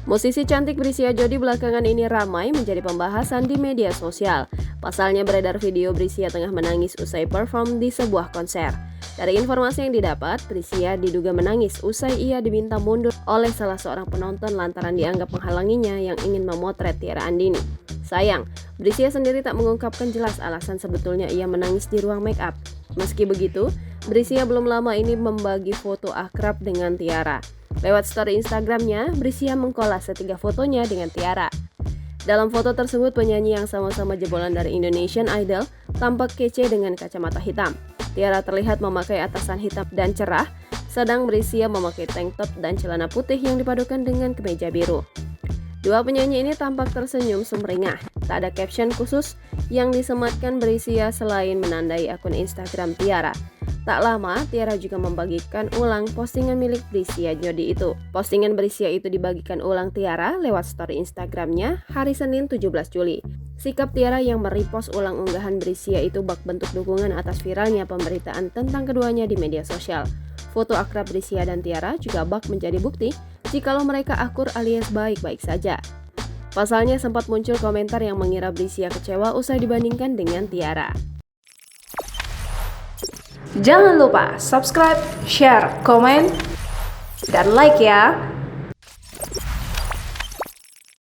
Musisi cantik Brisia Jody belakangan ini ramai menjadi pembahasan di media sosial. Pasalnya beredar video Brisia tengah menangis usai perform di sebuah konser. Dari informasi yang didapat, Brisia diduga menangis usai ia diminta mundur oleh salah seorang penonton lantaran dianggap menghalanginya yang ingin memotret Tiara Andini. Sayang, Brisia sendiri tak mengungkapkan jelas alasan sebetulnya ia menangis di ruang make up. Meski begitu, Brisia belum lama ini membagi foto akrab dengan Tiara. Lewat story Instagramnya, Brisia mengkolase 3 fotonya dengan Tiara. Dalam foto tersebut, penyanyi yang sama-sama jebolan dari Indonesian Idol tampak kece dengan kacamata hitam. Tiara terlihat memakai atasan hitam dan cerah, sedang Brisia memakai tank top dan celana putih yang dipadukan dengan kemeja biru. Dua penyanyi ini tampak tersenyum sumringah. Tak ada caption khusus yang disematkan Brisia selain menandai akun Instagram Tiara. Tak lama, Tiara juga membagikan ulang postingan milik Brisia Jody itu. Postingan Brisia itu dibagikan ulang Tiara lewat story Instagramnya hari Senin 17 Juli. Sikap Tiara yang merepost ulang unggahan Brisia itu bak bentuk dukungan atas viralnya pemberitaan tentang keduanya di media sosial. Foto akrab Brisia dan Tiara juga bak menjadi bukti jikalau mereka akur alias baik-baik saja. Pasalnya sempat muncul komentar yang mengira Brisia kecewa usai dibandingkan dengan Tiara. Jangan lupa subscribe, share, komen, dan like ya!